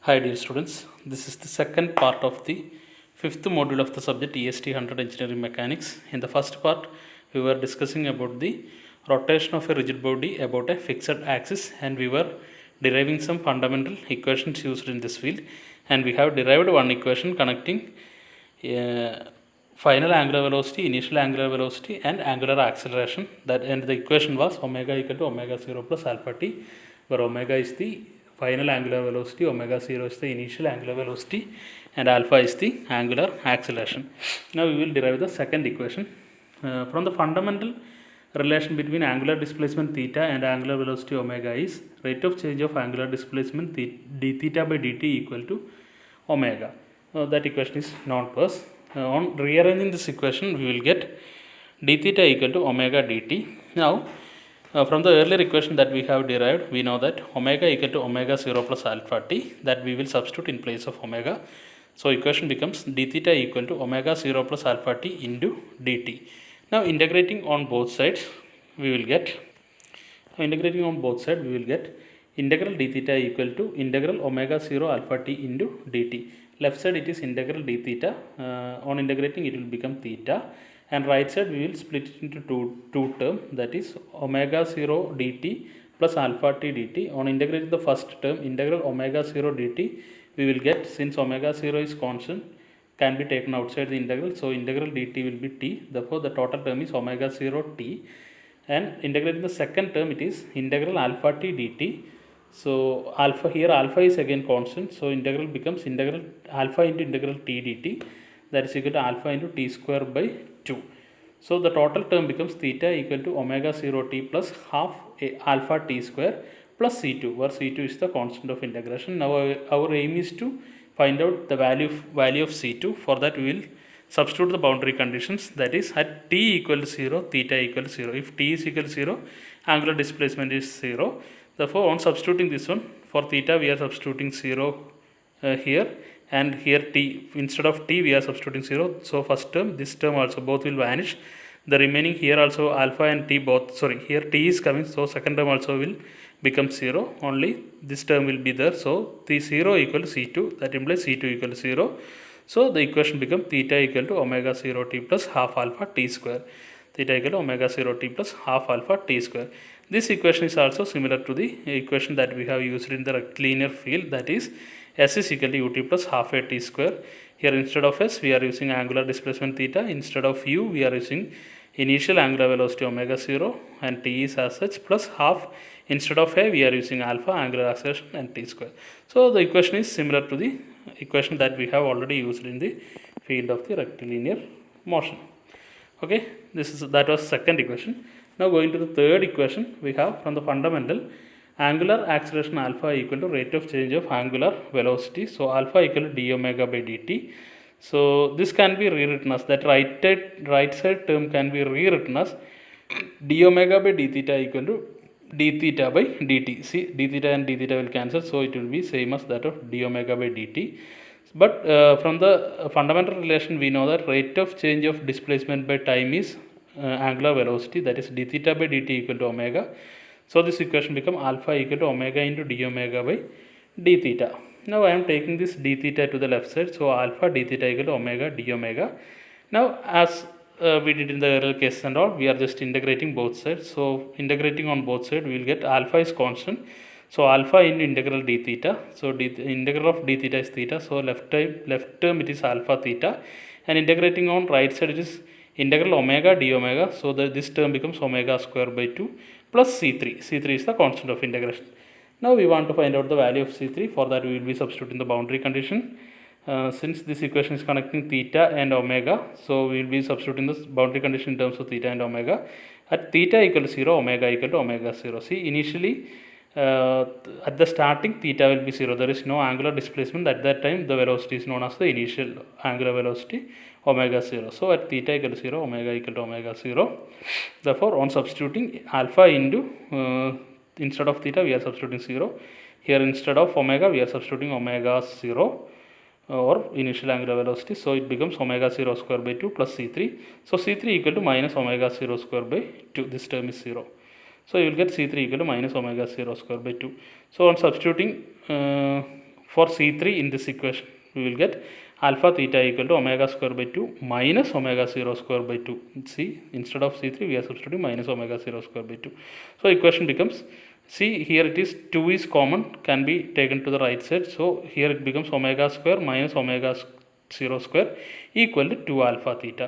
Hi dear students, this is the second part of the fifth module of the subject EST 100 Engineering Mechanics. In the first part, we were discussing about the rotation of a rigid body about a fixed axis, and we were deriving some fundamental equations used in this field, and we have derived one equation connecting final angular velocity, initial angular velocity and angular acceleration, and the equation was omega equal to omega 0 plus alpha t, where omega is the final angular velocity, omega 0 is the initial angular velocity and alpha is the angular acceleration. Now we will derive the second equation. From the fundamental relation between angular displacement theta and angular velocity omega is rate of change of angular displacement d theta by dt equal to omega. That equation is known to us. On rearranging this equation, we will get d theta equal to omega dt. Now, from the earlier equation that we have derived, we know that omega equal to omega 0 plus alpha t, that we will substitute in place of omega. So, equation becomes d theta equal to omega 0 plus alpha t into dt. Now, integrating on both sides, we will get integral d theta equal to integral omega 0 alpha t into dt. Left side it is integral d theta, on integrating it will become theta, and right side we will split it into two term, that is omega 0 dt plus alpha t dt. On integrating the first term, integral omega 0 dt, we will get, since omega 0 is constant, can be taken outside the integral, so integral dt will be t, therefore the total term is omega 0 t, and integrating the second term, it is integral alpha t dt. So alpha is again constant, so integral becomes integral alpha into integral t dt, that is equal to alpha into t square by 2. So the total term becomes theta equal to omega 0 t plus half alpha t square plus c2, where c2 is the constant of integration. Now our aim is to find out the value of c2. For that we will substitute the boundary conditions, that is at t equal to 0, theta equal to 0. If t is equal to 0, angular displacement is 0. Therefore, on substituting this one, for theta we are substituting 0 here, and here t, instead of t we are substituting 0. So first term, this term also, both will vanish. The remaining here also alpha and t both, here t is coming, so second term also will become 0. Only this term will be there. So the 0 equal to c2, that implies c2 equal to 0. So the equation becomes theta equal to omega 0 t plus half alpha t square. Theta equal to omega 0 t plus half alpha t square. This equation is also similar to the equation that we have used in the rectilinear field, that is s is equal to ut plus half a t square. Here instead of s we are using angular displacement theta, instead of u we are using initial angular velocity omega 0 and t is as such, plus half, instead of a we are using alpha, angular acceleration and t square. So the equation is similar to the equation that we have already used in the field of the rectilinear motion. Okay, that was second equation. Now going to the third equation, we have from the fundamental angular acceleration alpha equal to rate of change of angular velocity. So alpha equal to d omega by dt. So this can be rewritten as, that right side term can be rewritten as d omega by d theta equal to d theta by dt. See, d theta and d theta will cancel, so it will be same as that of d omega by dt. But from the fundamental relation, we know that rate of change of displacement by time is angular velocity, that is d theta by dt equal to omega. So this equation become alpha equal to omega into d omega by d theta. Now I am taking this d theta to the left side, so alpha d theta equal to omega d omega. Now as we did in the earlier case and all, we are just integrating both sides. So integrating on both sides, we will get alpha is constant, so alpha into integral d theta. So integral of d theta is theta, so left term it is alpha theta, and integrating on right side it is integral omega d omega, so that this term becomes omega square by 2 plus c3. c3 is the constant of integration. Now we want to find out the value of c3. For that we will be substituting the boundary condition. Since this equation is connecting theta and omega, so we will be substituting this boundary condition in terms of theta and omega. At theta equal to 0, omega equal to omega 0. See, initially at the starting theta will be 0, there is no angular displacement. At that time the velocity is known as the initial angular velocity omega 0. So at theta equal to 0, omega equal to omega 0. Therefore on substituting alpha into instead of theta we are substituting 0. Here instead of omega we are substituting omega 0 or initial angular velocity, so it becomes omega 0 square by 2 plus c3. So c3 equal to minus omega 0 square by 2, this term is 0. So you will get c3 equal to minus omega 0 square by 2. So on substituting for C3 in this equation, we will get alpha theta equal to omega square by 2 minus omega 0 square by 2. See, instead of C3 we are substituting minus omega 0 square by 2. So equation becomes, see here it is 2 is common, can be taken to the right side. So here it becomes omega square minus omega 0 square equal to 2 alpha theta.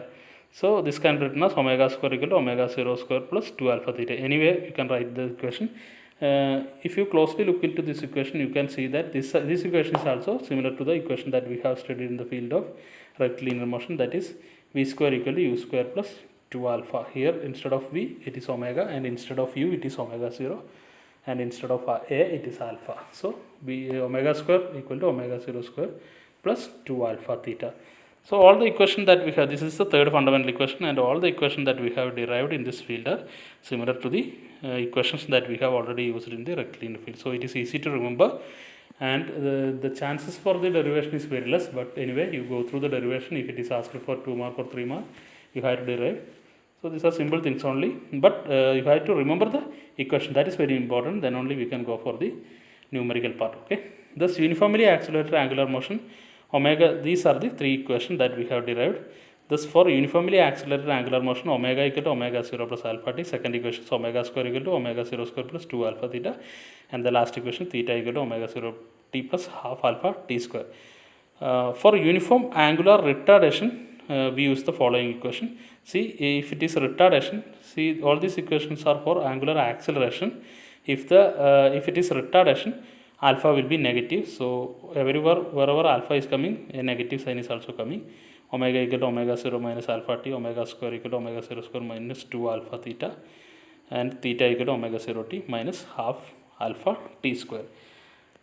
So this can be written as omega square equal to omega 0 square plus 2 alpha theta. Anyway, you can write the equation. If you closely look into this equation, you can see that this equation is also similar to the equation that we have studied in the field of rectilinear motion, that is v square equal to u square plus 2 alpha. Here instead of v it is omega, and instead of u it is omega 0, and instead of a it is alpha. So omega square equal to omega 0 square plus 2 alpha theta. So all the equation that we have, this is the third fundamental equation, and all the equation that we have derived in this field are similar to the equations that we have already used in the rectilinear field. So it is easy to remember, and the chances for the derivation is very less, but anyway you go through the derivation. If it is asked for 2 mark or 3 mark, you have to derive. So these are simple things only, but you have to remember the equation, that is very important, then only we can go for the numerical part. Okay, thus uniformly accelerated angular motion omega, these are the 3 equations that we have derived. Thus for uniformly accelerated angular motion, omega equal to omega 0 plus alpha t, second equation is omega square equal to omega 0 square plus 2 alpha theta, and the last equation theta equal to omega 0 t plus half alpha t square. For uniform angular retardation, we use the following equation. See, if it is retardation, see all these equations are for angular acceleration. If it is retardation, alpha will be negative. So everywhere wherever alpha is coming, a negative sign is also coming. Omega equal to omega 0 minus alpha t, omega square equal to omega 0 square minus 2 alpha theta, and theta equal to omega 0 t minus half alpha t square.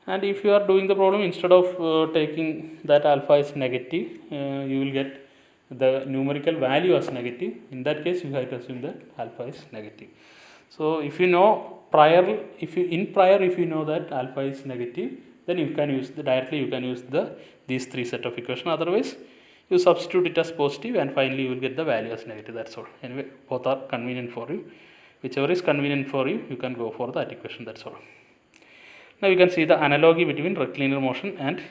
And if you are doing the problem, instead of taking that alpha is negative, you will get the numerical value as negative. In that case, you have to assume that alpha is negative. So if you know if you know that alpha is negative, then you can use directly you can use these 3 set of equation. Otherwise, you substitute it as positive, and finally you will get the value as negative. That's all. Anyway, both are convenient for you. Whichever is convenient for you, you can go for that equation. That's all. Now you can see the analogy between rectilinear motion and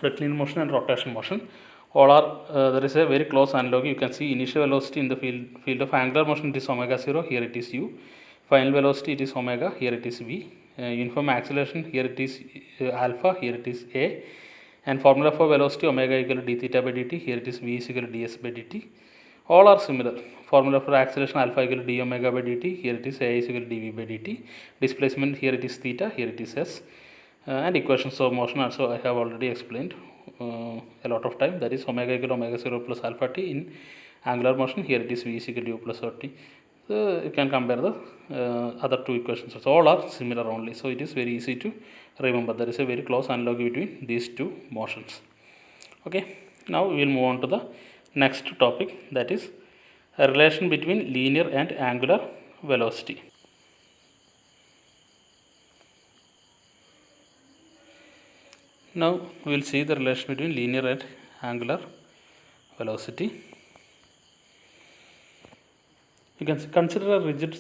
rotation motion. All are there is a very close analogy. You can see initial velocity in the field of angular motion, it is omega 0, here it is u. Final velocity, it is omega, here it is v. Uniform acceleration, here it is alpha, here it is a. And formula for velocity, omega equal to d theta by dt, here it is v is equal to ds by dt. All are similar. Formula for acceleration, alpha equal to d omega by dt, here it is a is equal to dv by dt. Displacement, here it is theta, here it is s. And equations of motion also I have already explained a lot of time, that is omega equal to omega 0 plus alpha t in angular motion, here it is v is equal to u plus r t. So you can compare the other 2 equations. So all are similar only, so it is very easy to remember. There is a very close analogy between these 2 motions. Okay, now we will move on to the next topic, that is a relation between linear and angular velocity. Now we will see the relation between linear and angular velocity. You can consider a rigid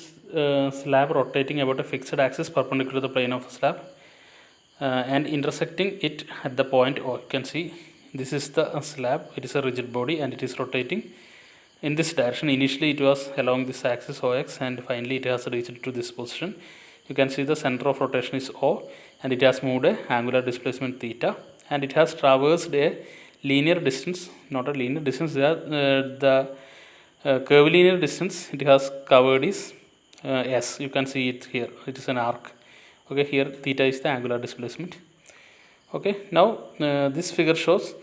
slab rotating about a fixed axis perpendicular to the plane of the slab and intersecting it at the point O. You can see this is the slab, it is a rigid body, and it is rotating in this direction. Initially it was along this axis OX, and finally it has reached to this position. You can see the center of rotation is O, and it has moved a angular displacement theta, and it has traversed a linear distance, not a linear distance, the curvilinear distance it has covered is s. You can see it here, it is an arc. Okay, here theta is the angular displacement. Okay, now this figure shows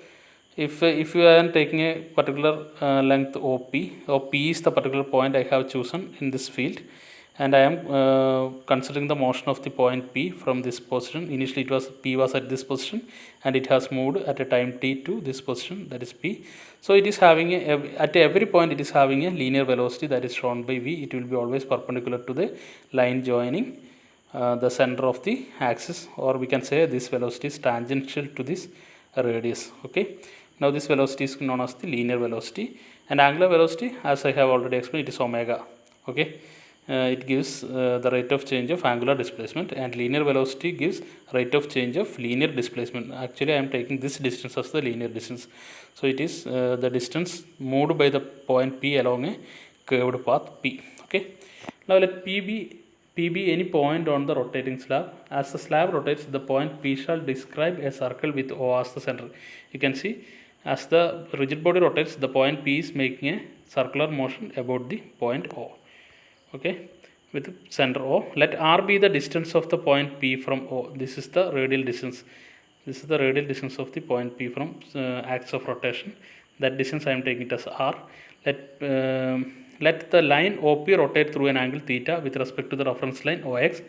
if you are taking a particular length OP is the particular point I have chosen in this field, and I am considering the motion of the point P from this position. Initially P was at this position, and it has moved at a time t to this position, that is P. So it is having at every point it is having a linear velocity that is shown by v. It will be always perpendicular to the line joining the center of the axis, or we can say this velocity is tangential to this radius. Okay, now this velocity is known as the linear velocity, and angular velocity, as I have already explained, it is omega. Okay, it gives the rate of change of angular displacement, and linear velocity gives rate of change of linear displacement. Actually I am taking this distance as the linear distance, so it is the distance moved by the point P along a curved path P. Okay, now let P be any point on the rotating slab. As the slab rotates, the point P shall describe a circle with O as the center. You can see as the rigid body rotates, the point P is making a circular motion about the point O. Okay, with center O. Let R be the distance of the point P from O. This is the radial distance. This is the radial distance of the point P from axis of rotation. That distance I am taking it as R. Let the line OP rotate through an angle theta with respect to the reference line OX.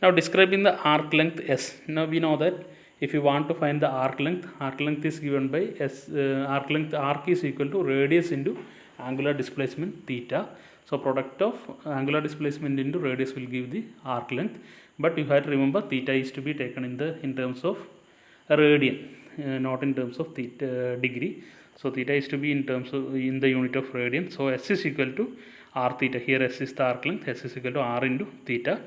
Now describing the arc length S. Now we know that if you want to find the arc length is given by S. Arc is equal to radius into angular displacement theta. So product of angular displacement into radius will give the arc length. But you have to remember theta is to be taken in terms of radian, not in terms of theta degree. So theta is to be in the unit of radian. So S is equal to r theta. Here S is the arc length. S is equal to r into theta.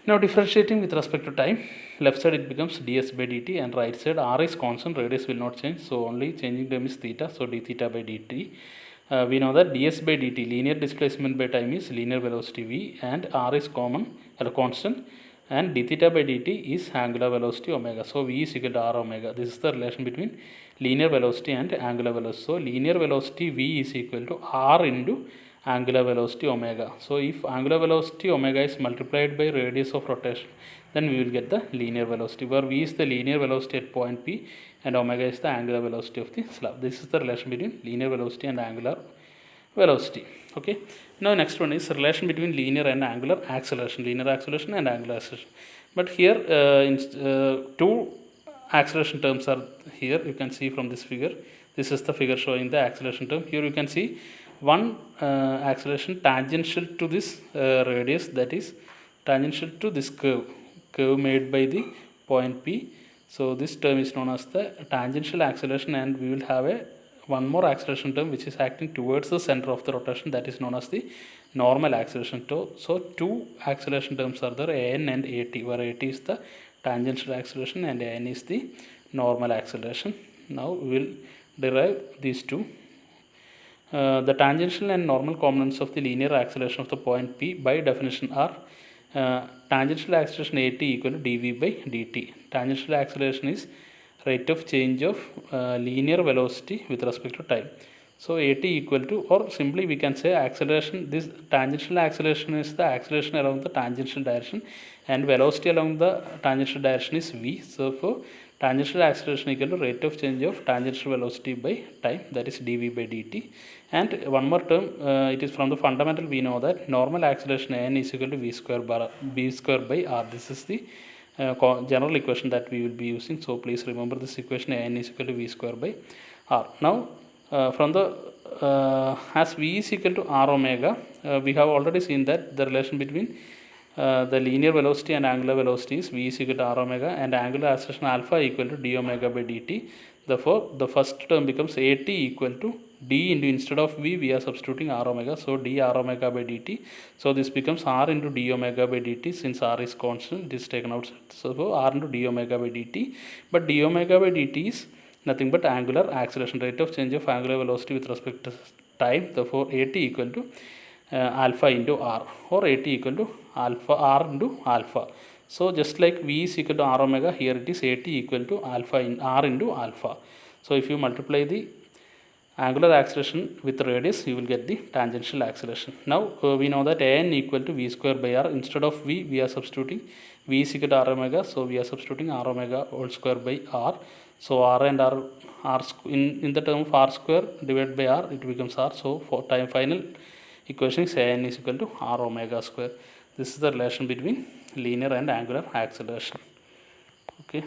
Now differentiating with respect to time, left side it becomes ds by dt, and right side r is constant, radius will not change, so only changing term is theta, so d theta by dt. We know that ds by dt, linear displacement by time, is linear velocity v, and r is constant, and d theta by dt is angular velocity omega. So v is equal to r omega. This is the relation between linear velocity and angular velocity. So linear velocity v is equal to r into angular velocity omega. So if angular velocity omega is multiplied by radius of rotation, then we will get the linear velocity, where v is the linear velocity at point P and omega is the angular velocity of the slab. This is the relation between linear velocity and angular velocity. Okay, now next one is relation between linear and angular acceleration, linear acceleration and angular acceleration. But here two acceleration terms are here. You can see from this figure. This is the figure showing the acceleration term. Here you can see one acceleration tangential to this radius, that is tangential to this curve made by the point P. So this term is known as the tangential acceleration, and we will have one more acceleration term which is acting towards the center of the rotation, that is known as the normal acceleration. So two acceleration terms are there, an and at, where at is the tangential acceleration and an is the normal acceleration. Now we will derive these two. The tangential and normal components of the linear acceleration of the point P by definition are tangential acceleration at equal to dv by dt. Tangential acceleration is rate of change of linear velocity with respect to time. So at equal to, or simply we can say acceleration, this tangential acceleration is the acceleration along the tangential direction, and velocity along the tangential direction is v. So for tangential acceleration equal to rate of change of tangential velocity by time, that is dv by dt. And one more term, it is from the fundamental, we know that normal acceleration n is equal to v square by r. This is the general equation that we will be using. So please remember this equation, n is equal to v square by r. Now from the as v is equal to r omega, we have already seen that the relation between the linear velocity and angular velocity is v is equal to r omega, and angular acceleration alpha equal to d omega by dt. Therefore the first term becomes at equal to d into, instead of v we are substituting r omega, so d r omega by dt. So this becomes r into d omega by dt, since r is constant, it is taken outside. So r into d omega by dt, but d omega by dt is nothing but angular acceleration, rate of change of angular velocity with respect to time. Therefore at equal to alpha into r, or at equal to alpha r into alpha. So just like v is equal to r omega, here it is at equal to alpha in r into alpha. So if you multiply the angular acceleration with radius, you will get the tangential acceleration. Now we know that an equal to v square by r. Instead of v, we are substituting v is equal to r omega, so we are substituting r omega whole square by r. So r and r in the term of r square divided by r, it becomes r. So for time final equation is an is equal to r omega square. This is the relation between linear and angular acceleration. Okay.